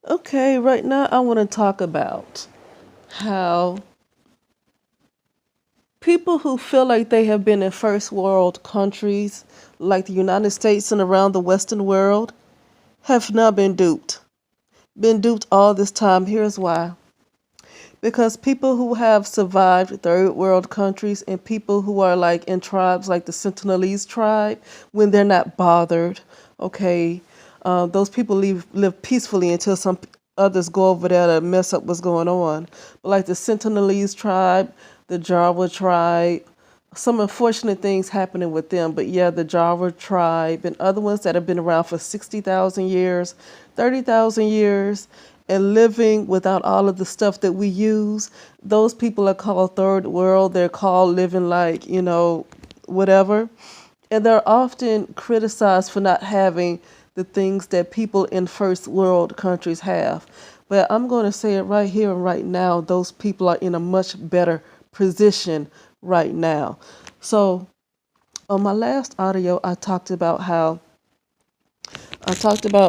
Okay, right now I want to talk about how people who feel like they have been in first world countries like the United States and around the Western world have now been duped. Been duped all this time. Here's why. Because people who have survived third world countries and people who are like in tribes like the Sentinelese tribe, when they're not bothered, okay, those people live peacefully until some others go over there to mess up what's going on. But like the Sentinelese tribe, the Jarwa tribe, some unfortunate things happening with them. But yeah, the Jarwa tribe and other ones that have been around for 60,000 years, 30,000 years, and living without all of the stuff that we use, those people are called third world. They're called living like, whatever. And they're often criticized for not having the things that people in first world countries have. But I'm going to say it right here and right now, those people are in a much better position right now. So on my last audio, I talked about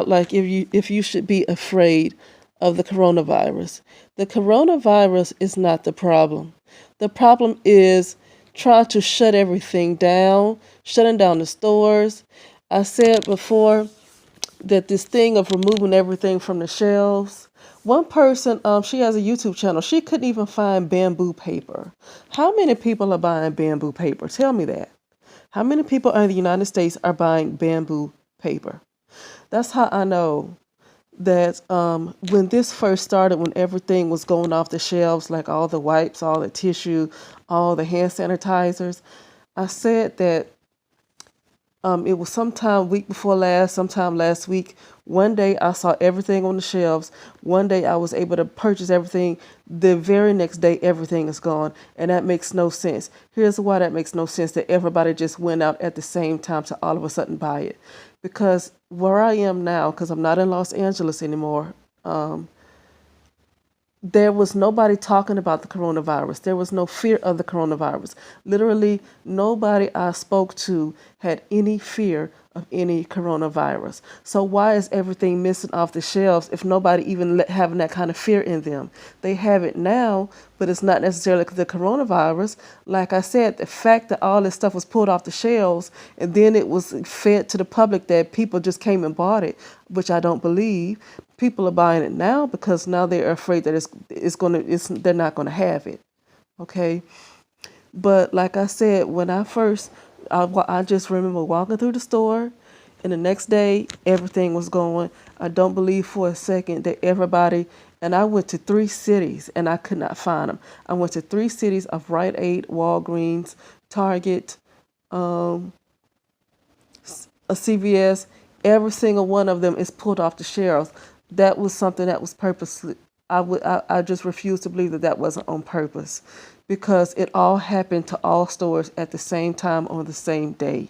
like if you should be afraid of the coronavirus. The coronavirus is not the problem. The problem is trying to shut everything down, shutting down the stores. I said before that this thing of removing everything from the shelves. One person, she has a YouTube channel. She couldn't even find bamboo paper. How many people are buying bamboo paper? Tell me that. How many people in the United States are buying bamboo paper? That's how I know that when this first started, when everything was going off the shelves, like all the wipes, all the tissue, all the hand sanitizers, I said that it was sometime week before last, sometime last week. One day I saw everything on the shelves. One day I was able to purchase everything. The very next day, everything is gone. And that makes no sense. Here's why that makes no sense, that everybody just went out at the same time to all of a sudden buy it. Because where I am now, because I'm not in Los Angeles anymore, there was nobody talking about the coronavirus. There was no fear of the coronavirus. Literally, nobody I spoke to had any fear of any coronavirus. So why is everything missing off the shelves if nobody even having that kind of fear in them? They have it now, but it's not necessarily the coronavirus. Like I said, the fact that all this stuff was pulled off the shelves and then it was fed to the public that people just came and bought it, which I don't believe. People are buying it now because now they're afraid that they're not gonna have it. Okay, but like I said, when I first, I just remember walking through the store, and the next day everything was going. I don't believe for a second that everybody. And I went to three cities and I could not find them. I went to three cities of Rite Aid, Walgreens, Target, a CVS. Every single one of them is pulled off the shelves. That was something that was purposely. I just refuse to believe that that wasn't on purpose, because it all happened to all stores at the same time on the same day.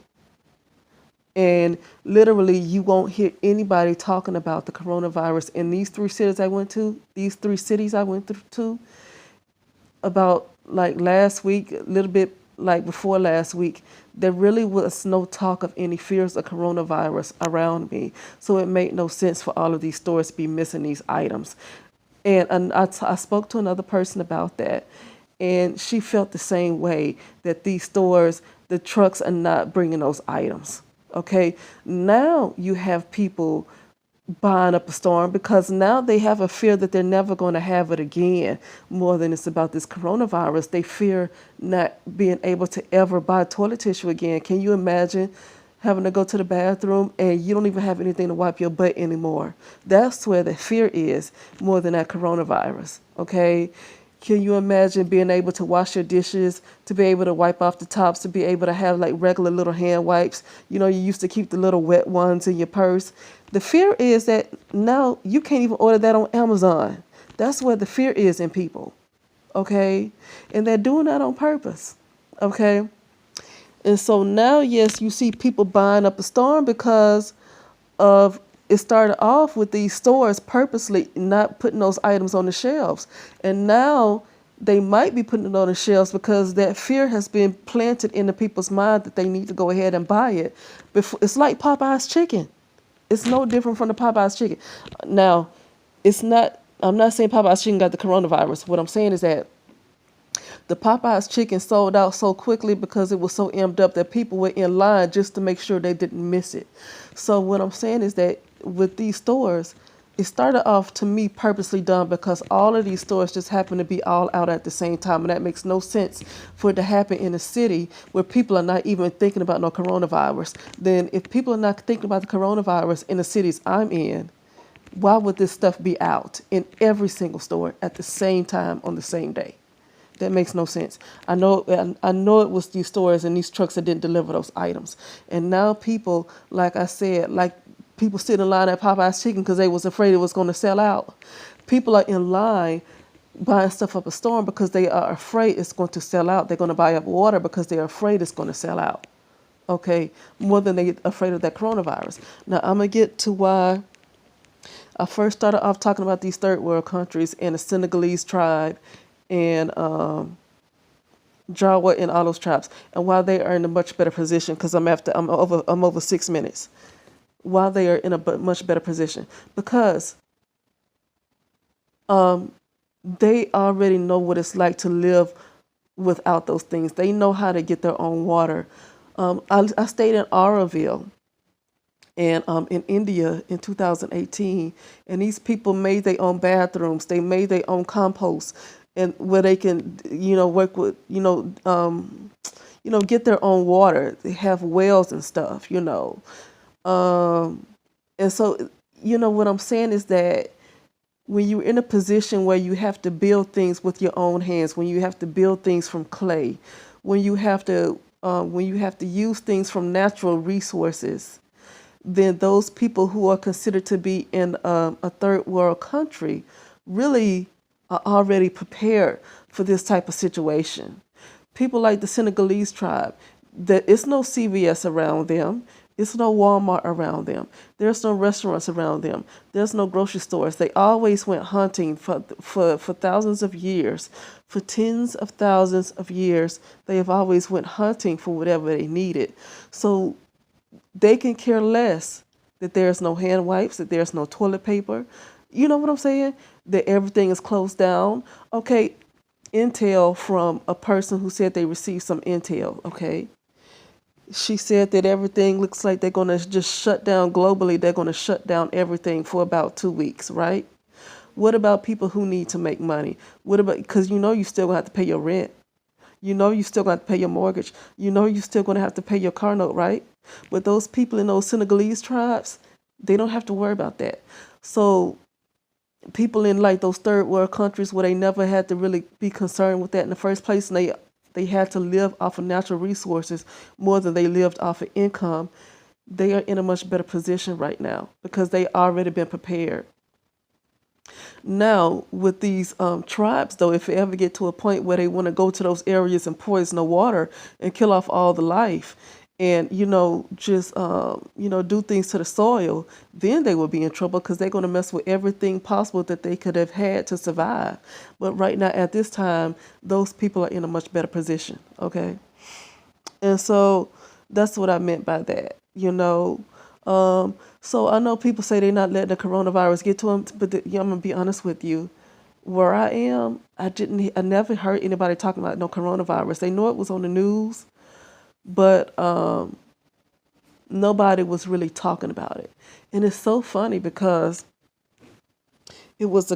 And literally, you won't hear anybody talking about the coronavirus in these three cities I went to. These three cities I went to about like last week, a little bit like before last week, there really was no talk of any fears of coronavirus around me. So it made no sense for all of these stores to be missing these items. And I spoke to another person about that, and she felt the same way, that these stores, the trucks are not bringing those items. Okay, now you have people buying up a storm because now they have a fear that they're never going to have it again. More than it's about this coronavirus, they fear not being able to ever buy toilet tissue again. Can you imagine having to go to the bathroom and you don't even have anything to wipe your butt anymore? That's where the fear is, more than that coronavirus. Okay, can you imagine being able to wash your dishes, to be able to wipe off the tops, to be able to have like regular little hand wipes? You know, you used to keep the little wet ones in your purse. The fear is that now you can't even order that on Amazon. That's where the fear is in people. Okay? And they're doing that on purpose. Okay? And so now, yes, you see people buying up a storm because of it started off with these stores purposely not putting those items on the shelves. And now they might be putting it on the shelves because that fear has been planted in the people's mind that they need to go ahead and buy it. Before, it's like Popeye's chicken. It's no different from the Popeye's chicken. Now, it's not, I'm not saying Popeye's chicken got the coronavirus. What I'm saying is that the Popeye's chicken sold out so quickly because it was so amped up that people were in line just to make sure they didn't miss it. So what I'm saying is that with these stores, it started off to me purposely done because all of these stores just happen to be all out at the same time, and that makes no sense for it to happen in a city where people are not even thinking about no coronavirus. Then if people are not thinking about the coronavirus in the cities I'm in, why would this stuff be out in every single store at the same time on the same day? That makes no sense. I know it was these stores and these trucks that didn't deliver those items. And now people, like I said, like people sit in line at Popeye's Chicken because they was afraid it was going to sell out. People are in line buying stuff up a storm because they are afraid it's going to sell out. They're going to buy up water because they're afraid it's going to sell out. Okay, more than they're afraid of that coronavirus. Now I'm gonna get to why I first started off talking about these third world countries and the Senegalese tribe and Jarwa and all those tribes, and why they are in a much better position. Because I'm over 6 minutes. Why they are in a much better position because they already know what it's like to live without those things. They know how to get their own water. I stayed in Auroville and in India in 2018, and these people made their own bathrooms. They made their own compost, and where they can, work with, get their own water. They have wells and stuff. And so, what I'm saying is that when you're in a position where you have to build things with your own hands, when you have to build things from clay, when you have to use things from natural resources, then those people who are considered to be in a third world country really are already prepared for this type of situation. People like the Senegalese tribe, there is no CVS around them. There's no Walmart around them. There's no restaurants around them. There's no grocery stores. They always went hunting for thousands of years. For tens of thousands of years, they have always went hunting for whatever they needed. So they can care less that there's no hand wipes, that there's no toilet paper. You know what I'm saying? That everything is closed down. Okay, intel from a person who said they received some intel, okay? She said that everything looks like they're going to just shut down globally. They're going to shut down everything for about 2 weeks, right? What about people who need to make money? What about, because you still going to have to pay your rent. You still going to have to pay your mortgage. You still going to have to pay your car note, right? But those people in those Senegalese tribes, they don't have to worry about that. So people in like those third world countries where they never had to really be concerned with that in the first place, and they had to live off of natural resources more than they lived off of income, they are in a much better position right now because they already been prepared. Now, with these tribes, though, if they ever get to a point where they want to go to those areas and poison the water and kill off all the life and, just, do things to the soil, then they will be in trouble because they're going to mess with everything possible that they could have had to survive. But right now, at this time, those people are in a much better position, okay? And so that's what I meant by that. So I know people say they're not letting the coronavirus get to them, but I'm gonna be honest with you. Where I am, I never heard anybody talking about no coronavirus. They know it was on the news, but nobody was really talking about it. And it's so funny because it was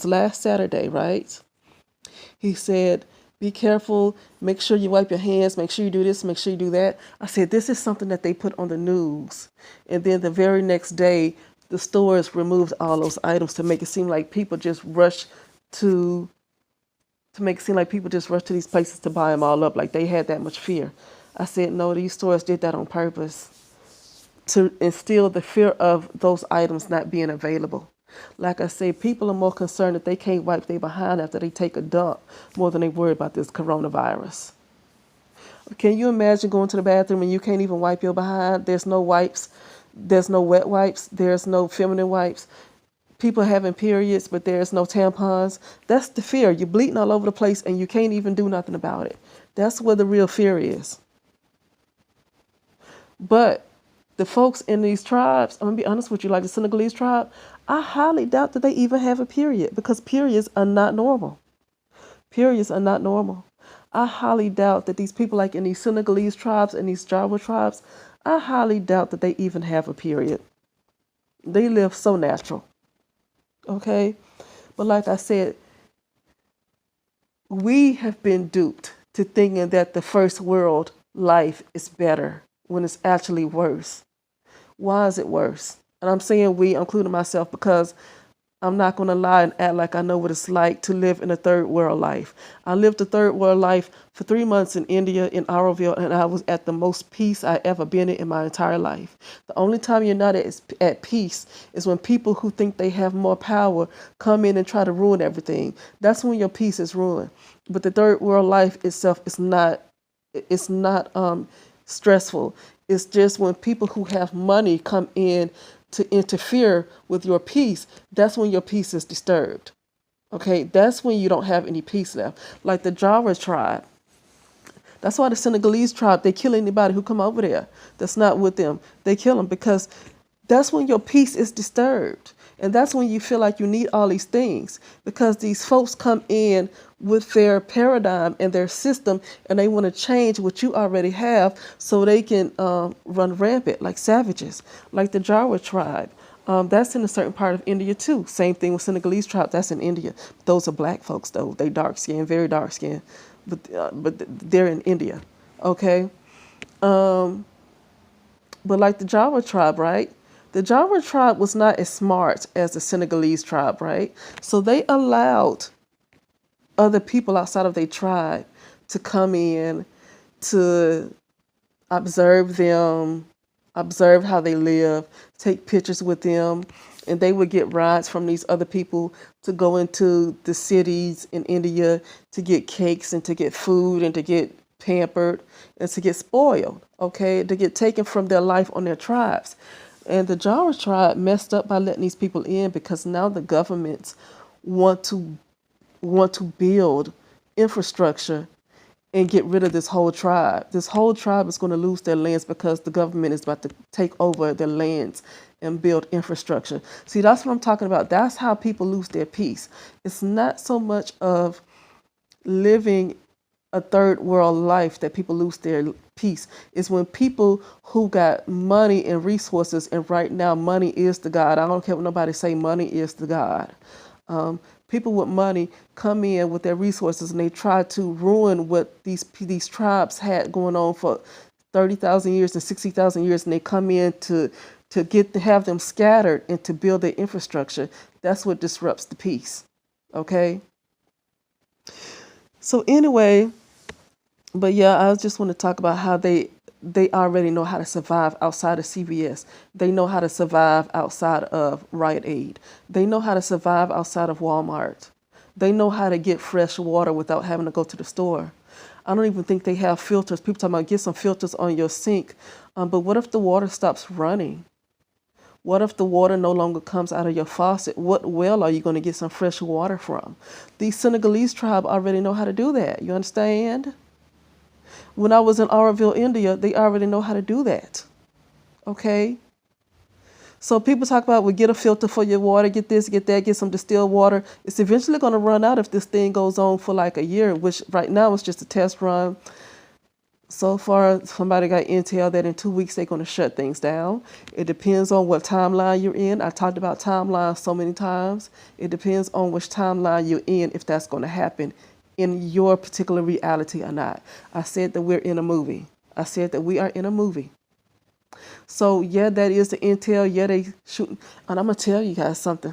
last Saturday, right? He said, be careful, make sure you wipe your hands, make sure you do this, make sure you do that. I said, this is something that they put on the news. And then the very next day, the stores removed all those items to make it seem like people just rush to make it seem like people just rush to these places to buy them all up, like they had that much fear. I said, no, these stores did that on purpose to instill the fear of those items not being available. Like I say, people are more concerned that they can't wipe their behind after they take a dump more than they worry about this coronavirus. Can you imagine going to the bathroom and you can't even wipe your behind? There's no wipes. There's no wet wipes. There's no feminine wipes. People having periods, but there's no tampons. That's the fear. You're bleeding all over the place and you can't even do nothing about it. That's where the real fear is. But the folks in these tribes, I'm going to be honest with you, like the Senegalese tribe, I highly doubt that they even have a period because periods are not normal. Periods are not normal. I highly doubt that these people, like in these Senegalese tribes and these Jarwa tribes, I highly doubt that they even have a period. They live so natural. Okay? But like I said, we have been duped to thinking that the first world life is better when it's actually worse. Why is it worse? And I'm saying we, including myself, because I'm not going to lie and act like I know what it's like to live in a third world life. I lived a third world life for 3 months in India, in Auroville, and I was at the most peace I ever been in my entire life. The only time you're not at peace is when people who think they have more power come in and try to ruin everything. That's when your peace is ruined. But the third world life itself is not, it's not stressful. It's just when people who have money come in to interfere with your peace, that's when your peace is disturbed. Okay, that's when you don't have any peace left. Like the Jarwa tribe. That's why the Senegalese tribe, they kill anybody who come over there that's not with them. They kill them because that's when your peace is disturbed. And that's when you feel like you need all these things because these folks come in with their paradigm and their system and they want to change what you already have so they can run rampant like savages, like the Jarwa tribe. That's in a certain part of India too. Same thing with Senegalese tribe. That's in India. Those are black folks though. They dark skinned, very dark skinned, but they're in India. Okay. But like the Jawa tribe, right? The Jawa tribe was not as smart as the Senegalese tribe, right? So they allowed other people outside of their tribe to come in to observe them, observe how they live, take pictures with them, and they would get rides from these other people to go into the cities in India to get cakes and to get food and to get pampered and to get spoiled, okay, to get taken from their life on their tribes. And the Jawa tribe messed up by letting these people in because now the governments want to build infrastructure and get rid of this whole tribe. This whole tribe is going to lose their lands because the government is about to take over their lands and build infrastructure. See, that's what I'm talking about. That's how people lose their peace. It's not so much of living a third world life that people lose their peace. It's when people who got money and resources, and right now money is the God. I don't care what nobody say, money is the God. People with money come in with their resources and they try to ruin what these tribes had going on for 30,000 years and 60,000 years, and they come in to have them scattered and to build their infrastructure. That's what disrupts the peace. Okay. So anyway, but yeah, I just want to talk about how they already know how to survive outside of CVS. They know how to survive outside of Rite Aid. They know how to survive outside of Walmart. They know how to get fresh water without having to go to the store. I don't even think they have filters. People talking about get some filters on your sink. But what if the water stops running? What if the water no longer comes out of your faucet? What well are you going to get some fresh water from? These Senegalese tribe already know how to do that. You understand? When I was in Auroville, India, they already know how to do that. Okay? So people talk about, well, get a filter for your water, get this, get that, get some distilled water. It's eventually going to run out if this thing goes on for like a year, which right now is just a test run. So far, somebody got intel that in 2 weeks they're going to shut things down. It depends on what timeline you're in. I talked about timelines so many times. It depends on which timeline you're in if that's going to happen in your particular reality or not. I said that we're in a movie. I said that we are in a movie. So yeah, that is the intel. Yeah, they shooting. And I'm going to tell you guys something.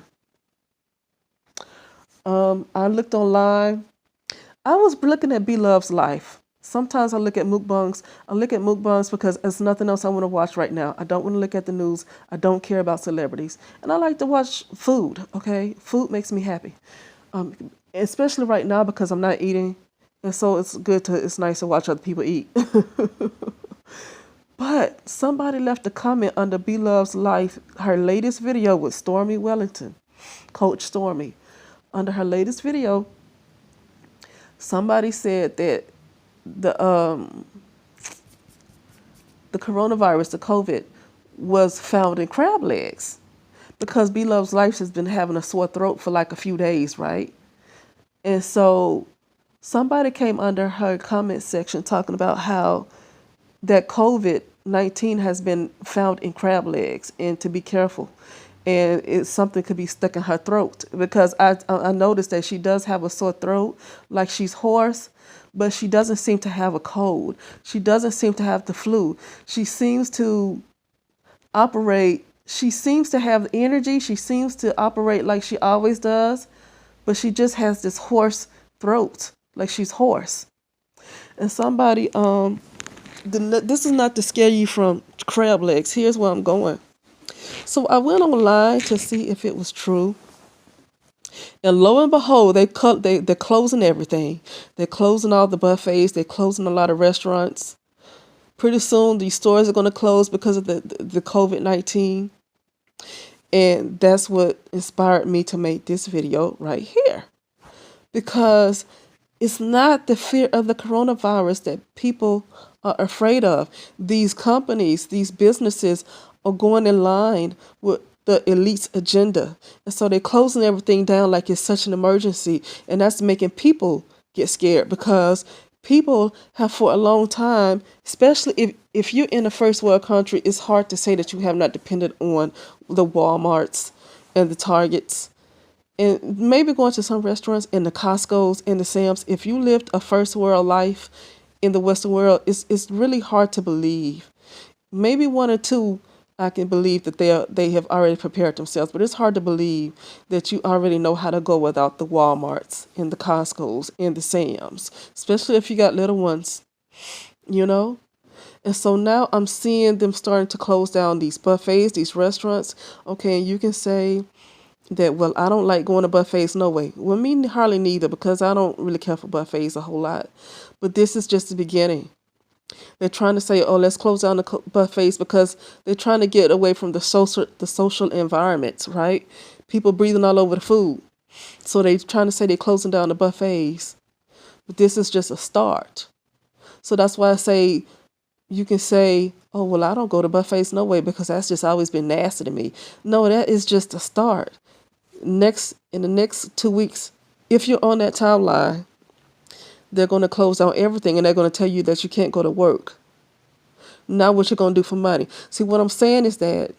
I looked online. I was looking at Beloved's life. Sometimes I look at mukbangs. I look at mukbangs because there's nothing else I want to watch right now. I don't want to look at the news. I don't care about celebrities. And I like to watch food, okay? Food makes me happy. Especially right now because I'm not eating. And so it's nice to watch other people eat. But somebody left a comment under Beloved's life, her latest video with Stormy Wellington, Coach Stormy. Under her latest video, somebody said that the coronavirus, the COVID, was found in crab legs. because Beloved's life has been having a sore throat for like a few days, right? And so somebody came under her comment section talking about how that COVID-19 has been found in crab legs and to be careful. And it's something could be stuck in her throat because I noticed that she does have a sore throat, like she's hoarse, but she doesn't seem to have a cold. She doesn't seem to have the flu. She seems to operate, she seems to have energy. She seems to operate like she always does, but she just has this hoarse throat, like she's hoarse. And somebody, this is not to scare you from crab legs. Here's where I'm going. So I went online to see if it was true. And lo and behold, they're closing everything. They're closing all the buffets. They're closing a lot of restaurants. Pretty soon, these stores are going to close because of the COVID-19. And that's what inspired me to make this video right here. Because it's not the fear of the coronavirus that people are afraid of. These companies, these businesses are going in line with the elite's agenda. And so they're closing everything down like it's such an emergency. And that's making people get scared because people have for a long time, especially if you're in a first world country, it's hard to say that you have not depended on the Walmarts and the Targets and maybe going to some restaurants and the Costco's and the Sam's. If you lived a first world life in the Western world, it's really hard to believe. Maybe one or two I can believe that they have already prepared themselves, but it's hard to believe that you already know how to go without the Walmarts and the Costco's and the Sam's, especially if you got little ones, you know? And so now I'm seeing them starting to close down these buffets, these restaurants. Okay, and you can say that, well, I don't like going to buffets, no way. Well, me hardly neither because I don't really care for buffets a whole lot. But this is just the beginning. They're trying to say, oh, let's close down the buffets because they're trying to get away from the social environments, right? People breathing all over the food. So they're trying to say they're closing down the buffets. But this is just a start. So that's why I say you can say, oh, well, I don't go to buffets no way because that's just always been nasty to me. No, that is just a start. In the next 2 weeks, if you're on that timeline, they're going to close down everything and they're going to tell you that you can't go to work. Now what you're going to do for money. See, what I'm saying is that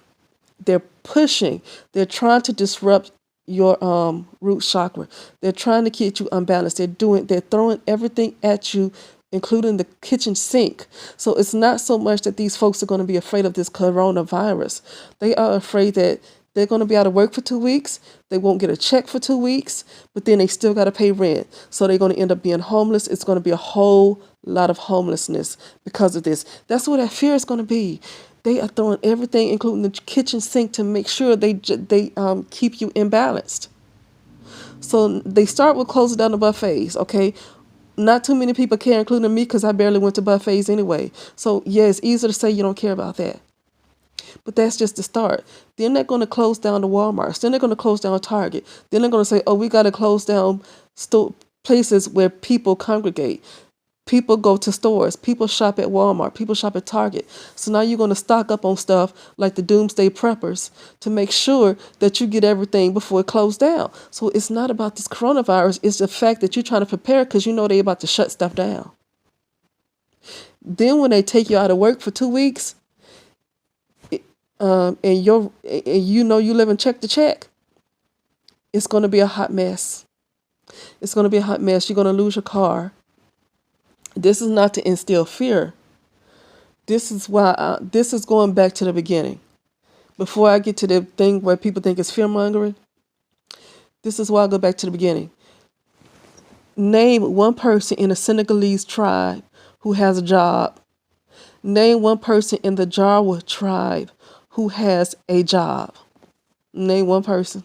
they're trying to disrupt your root chakra. They're trying to keep you unbalanced. They're throwing everything at you, including the kitchen sink. So it's not so much that these folks are going to be afraid of this coronavirus. They are afraid that they're going to be out of work for 2 weeks. They won't get a check for 2 weeks, but then they still got to pay rent. So they're going to end up being homeless. It's going to be a whole lot of homelessness because of this. That's what that fear is going to be. They are throwing everything, including the kitchen sink, to make sure they keep you imbalanced. So they start with closing down the buffets, okay? Not too many people care, including me, because I barely went to buffets anyway. So, yeah, it's easy to say you don't care about that. But that's just the start. Then they're going to close down the Walmarts. Then they're going to close down Target. Then they're going to say, oh, we got to close down places where people congregate. People go to stores. People shop at Walmart. People shop at Target. So now you're going to stock up on stuff like the doomsday preppers to make sure that you get everything before it closed down. So it's not about this coronavirus. It's the fact that you're trying to prepare because you know they're about to shut stuff down. Then when they take you out of work for 2 weeks, and you know you live in check to check, it's going to be a hot mess. It's going to be a hot mess. You're going to lose your car. This is not to instill fear. This is why this is going back to the beginning. Before I get to the thing where people think it's fear mongering, this is why I go back to the beginning. Name one person in a Senegalese tribe who has a job. Name one person in the Jarwa tribe who has a job. Name one person.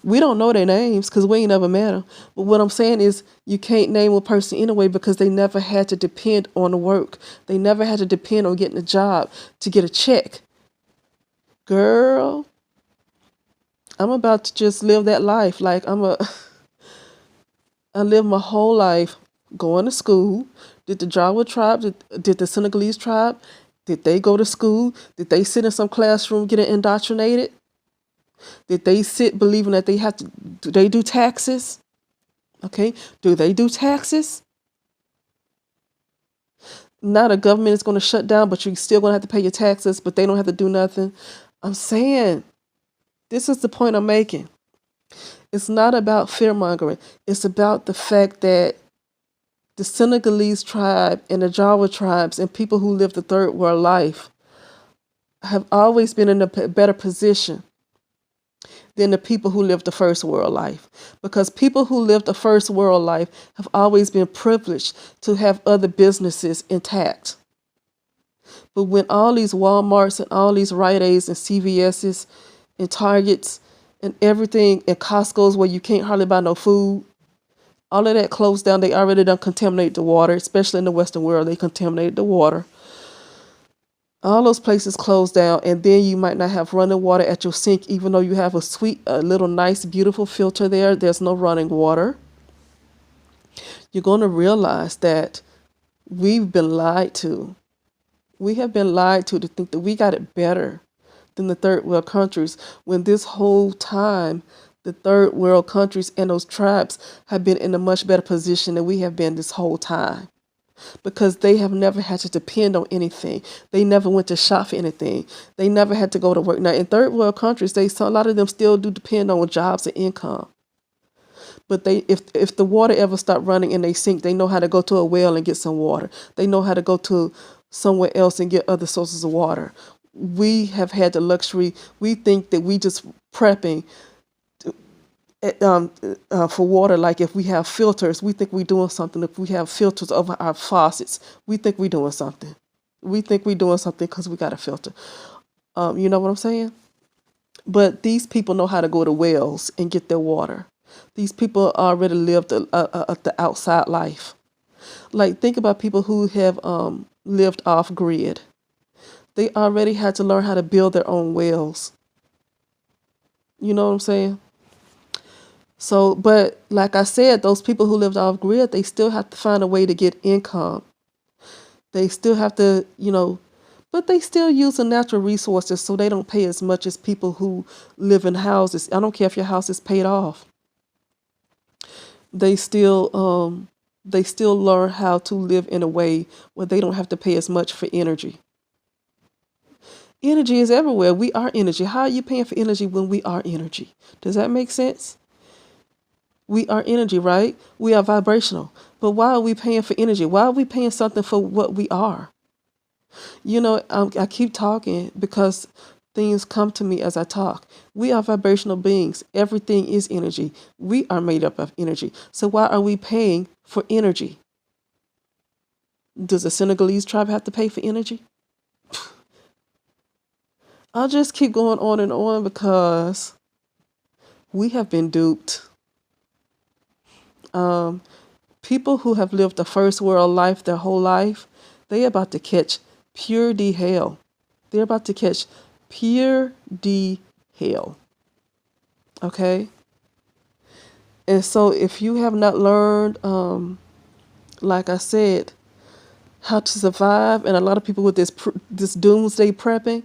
We don't know their names because we ain't never met them. But what I'm saying is you can't name a person anyway because they never had to depend on the work. They never had to depend on getting a job to get a check. Girl, I'm about to just live that life. Like I lived my whole life going to school. Did the Jawa tribe, did the Senegalese tribe, did they go to school? Did they sit in some classroom getting indoctrinated? Did they sit believing that they have to, do they do taxes? Okay. Do they do taxes? Now the government is going to shut down, but you're still going to have to pay your taxes, but they don't have to do nothing. I'm saying, this is the point I'm making. It's not about fear mongering. It's about the fact that the Senegalese tribe and the Jarwa tribes and people who live the third world life have always been in a better position than the people who live the first world life. Because people who live the first world life have always been privileged to have other businesses intact. But when all these Walmarts and all these Rite Aids and CVS's and Targets and everything and Costco's where you can't hardly buy no food, all of that closed down. They already done contaminate the water, especially in the Western world. They contaminated the water. All those places closed down, and then you might not have running water at your sink, even though you have a sweet, a little nice, beautiful filter there. There's no running water. You're going to realize that we've been lied to. We have been lied to think that we got it better than the third world countries, when this whole time the third world countries and those tribes have been in a much better position than we have been this whole time, because they have never had to depend on anything. They never went to shop for anything. They never had to go to work. Now in third world countries, a lot of them still do depend on jobs and income. But if the water ever stop running and they sink, they know how to go to a well and get some water. They know how to go to somewhere else and get other sources of water. We have had the luxury. We think that we just prepping for water. Like if we have filters, we think we're doing something. If we have filters over our faucets, we think we're doing something. We think we're doing something because we got a filter. You know what I'm saying? But these people know how to go to wells and get their water. These people already lived the outside life. Like, think about people who have lived off grid. They already had to learn how to build their own wells. You know what I'm saying? So, but like I said, those people who lived off grid, they still have to find a way to get income. They still have to, but they still use the natural resources, so they don't pay as much as people who live in houses. I don't care if your house is paid off. They still learn how to live in a way where they don't have to pay as much for energy. Energy is everywhere. We are energy. How are you paying for energy when we are energy? Does that make sense? We are energy, right? We are vibrational. But why are we paying for energy? Why are we paying something for what we are? I keep talking because things come to me as I talk. We are vibrational beings. Everything is energy. We are made up of energy. So why are we paying for energy? Does the Senegalese tribe have to pay for energy? I'll just keep going on and on because we have been duped. People who have lived the first world life their whole life, they're about to catch pure D hell. They're about to catch pure D hell. Okay? And so if you have not learned, like I said, how to survive, and a lot of people with this doomsday prepping,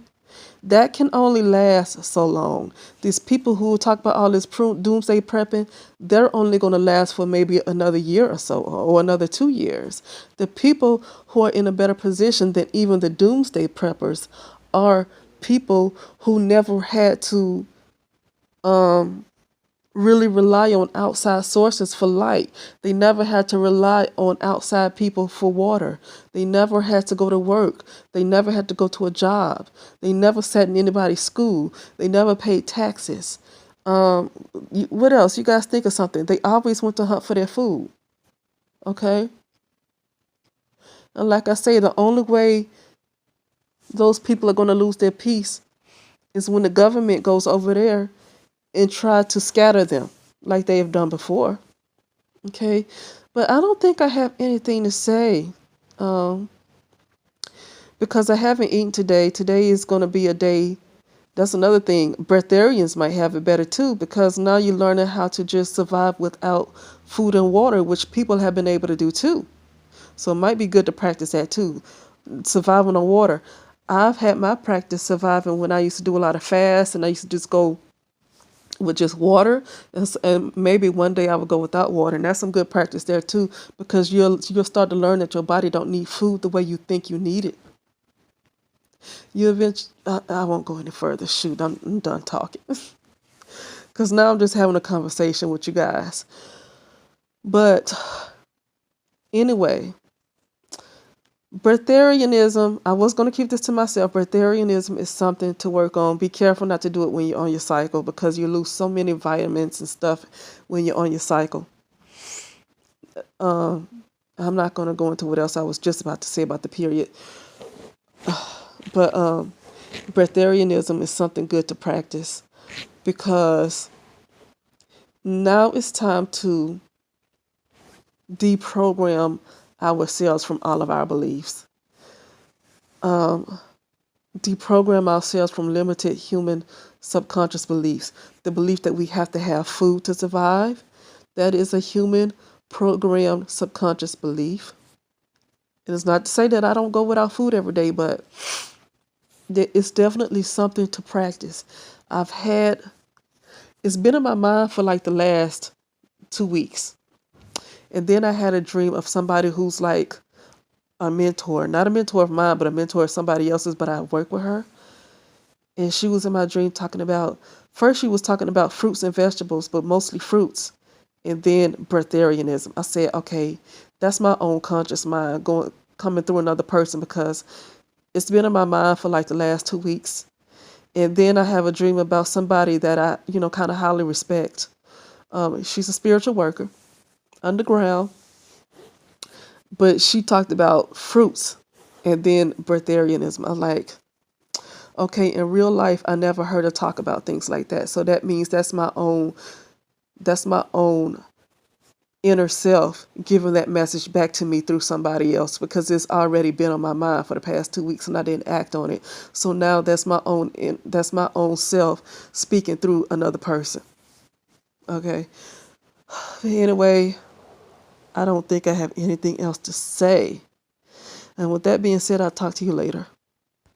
that can only last so long. These people who talk about all this doomsday prepping, they're only going to last for maybe another year or so, or another 2 years. The people who are in a better position than even the doomsday preppers are people who never had to really rely on outside sources for light. They never had to rely on outside people for water. They never had to go to work. They never had to go to a job. They never sat in anybody's school. They never paid taxes. What else? You guys think of something. They always went to hunt for their food. Okay? And like I say, the only way those people are going to lose their peace is when the government goes over there and try to scatter them like they have done before. Okay? But I don't think I have anything to say because I haven't eaten today. Today is going to be a day. That's another thing. Breatharians might have it better too, because now you're learning how to just survive without food and water, which people have been able to do too. So it might be good to practice that too. Surviving on water. I've had my practice surviving when I used to do a lot of fasts, and I used to just go with just water, and maybe one day I would go without water, and that's some good practice there too, because you'll start to learn that your body don't need food the way you think you need it. You eventually, I won't go any further. Shoot, I'm done talking, because now I'm just having a conversation with you guys. But anyway, breatharianism, I was going to keep this to myself. Breatharianism is something to work on. Be careful not to do it when you're on your cycle, because you lose so many vitamins and stuff when you're on your cycle. Um, I'm not going to go into what else I was just about to say about the period. But breatharianism is something good to practice, because now it's time to deprogram ourselves from all of our beliefs. Deprogram ourselves from limited human subconscious beliefs. The belief that we have to have food to survive, that is a human programmed subconscious belief. It is not to say that I don't go without food every day, but it's definitely something to practice. It's been in my mind for like the last 2 weeks. And then I had a dream of somebody who's like a mentor, not a mentor of mine, but a mentor of somebody else's, but I work with her. And she was in my dream first she was talking about fruits and vegetables, but mostly fruits. And then breatharianism. I said, okay, that's my own conscious mind coming through another person, because it's been in my mind for like the last 2 weeks. And then I have a dream about somebody that I, kind of highly respect. She's a spiritual worker, underground, but she talked about fruits and then breatharianism. I'm like, okay, in real life, I never heard her talk about things like that. So that means that's my own inner self giving that message back to me through somebody else, because it's already been on my mind for the past 2 weeks and I didn't act on it. So now that's my own self speaking through another person. Okay. Anyway, I don't think I have anything else to say. And with that being said, I'll talk to you later.